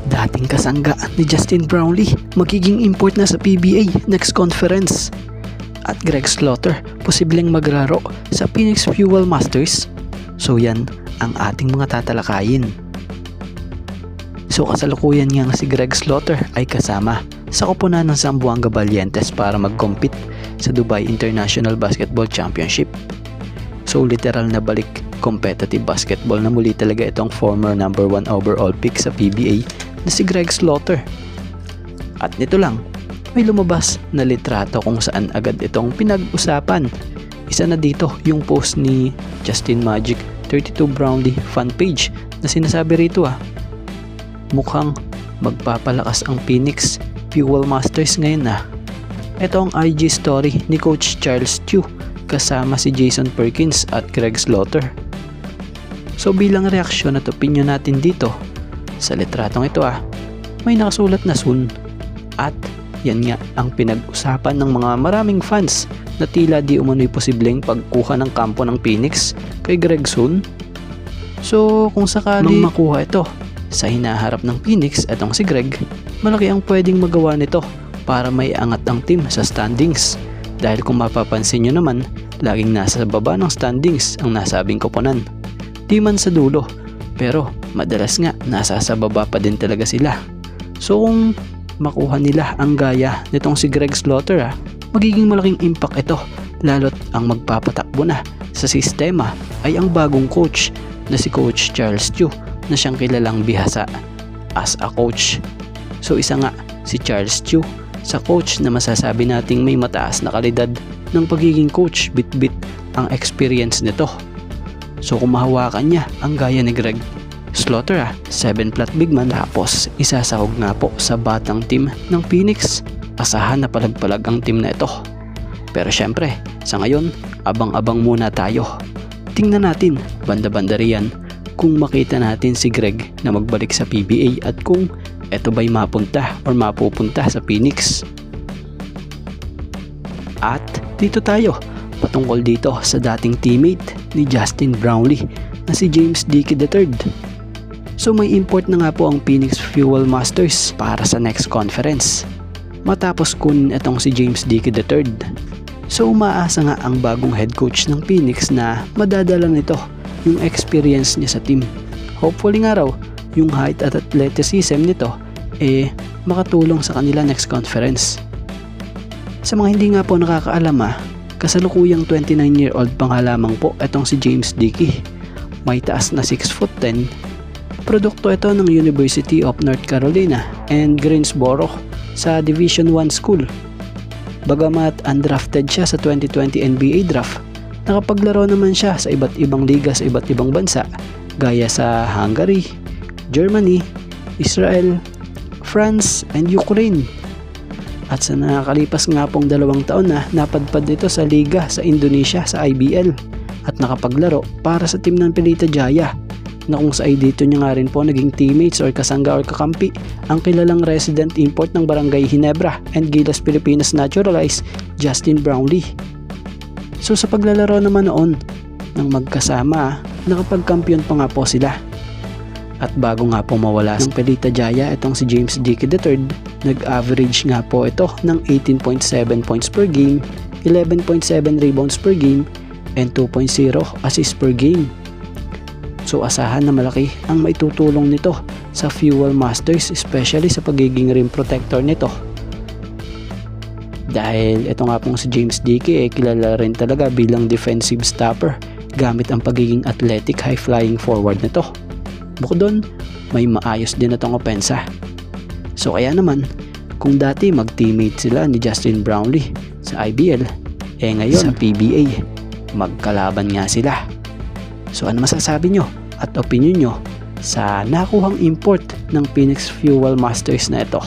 dating kasangga ni Justin Brownlee, magiging import na sa PBA next conference. At Greg Slaughter, posibleng maglaro sa Phoenix Fuel Masters. So yan ang ating mga tatalakayin. So kasalukuyan nga si Greg Slaughter ay kasama sa koponan ng Zamboanga Valientes para mag-compete sa Dubai International Basketball Championship. So literal na balik competitive basketball na muli talaga itong former number 1 overall pick sa PBA na si Greg Slaughter. At nito lang, may lumabas na litrato kung saan agad itong pinag-usapan. Isa na dito yung post ni Justin Magic 32 Brownlee fan page na sinasabi rito mukhang magpapalakas ang Phoenix Fuel Masters ngayon na. Ito ang IG story ni Coach Charles Chiu kasama si Jason Perkins at Greg Slaughter. So bilang reaksyon at opinion natin dito sa litratong ito may nakasulat na soon. At yan nga ang pinag-usapan ng mga maraming fans na tila di umano'y posibleng pagkuha ng kampo ng Phoenix kay Greg soon. So kung sakali makuha ito sa hinaharap ng Phoenix etong si Greg, malaki ang pwedeng magawa nito para may angat ang team sa standings. Dahil kung mapapansin nyo naman, laging nasa baba ng standings ang nasabing koponan. Di man sa dulo, pero madalas nga nasa sa baba pa din talaga sila. So kung makuha nila ang gaya nitong si Greg Slaughter magiging malaking impact ito, lalo't ang magpapatakbo na sa sistema ay ang bagong coach na si Coach Charles Chiu na siyang kilalang bihasa as a coach. So isa nga si Charles Chiu sa coach na masasabi nating may mataas na kalidad ng pagiging coach, bit-bit ang experience nito. So kung mahawakan niya ang gaya ni Greg Slaughter 7-flat big man, tapos isasahog nga po sa batang team ng Phoenix, asahan na palag-palag ang team na ito. Pero syempre, sa ngayon, abang-abang muna tayo. Tingnan natin, banda-banda riyan, kung makita natin si Greg na magbalik sa PBA at kung ito ba'y mapunta or mapupunta sa Phoenix. At dito tayo, patungkol dito sa dating teammate ni Justin Brownlee na si James Dickey III. So may import na nga po ang Phoenix Fuel Masters para sa next conference matapos kunin itong si James Dickey III. So umaasa nga ang bagong head coach ng Phoenix na madadala nito yung experience niya sa team. Hopefully nga raw yung height at athleticism nito makatulong sa kanila next conference. Sa mga hindi nga po nakakaalam kasalukuyang 29-year-old pa nga lamang po itong si James Dickey. May taas na 6'10". Produkto ito ng University of North Carolina and Greensboro sa Division 1 school. Bagamat undrafted siya sa 2020 NBA draft, nakapaglaro naman siya sa iba't ibang liga sa iba't ibang bansa gaya sa Hungary, Germany, Israel, France, and Ukraine. At sa nakakalipas nga pong 2 taon napadpad ito sa liga sa Indonesia sa IBL at nakapaglaro para sa team ng Pelita Jaya, na kung sa dito niya nga rin po naging teammates or kasangga or kakampi ang kilalang resident import ng Barangay Ginebra and Gilas Pilipinas naturalized Justin Brownlee. So sa paglalaro naman noon ng magkasama, nakapagkampiyon pa nga po sila. At bago nga po mawala ng Pelita Jaya itong si James Dickey III, nag-average nga po ito ng 18.7 points per game, 11.7 rebounds per game, and 2.0 assists per game. So asahan na malaki ang maitutulong nito sa Fuel Masters, especially sa pagiging rim protector nito. Dahil ito nga pong si James Dickey kilala rin talaga bilang defensive stopper gamit ang pagiging athletic high flying forward nito. Bukod doon, may maayos din itong opensa. So kaya naman, kung dati mag-teammate sila ni Justin Brownlee sa IBL, ngayon sa PBA, magkalaban nga sila. So ano masasabi nyo at opinion nyo sa nakuhang import ng Phoenix Fuel Masters na ito?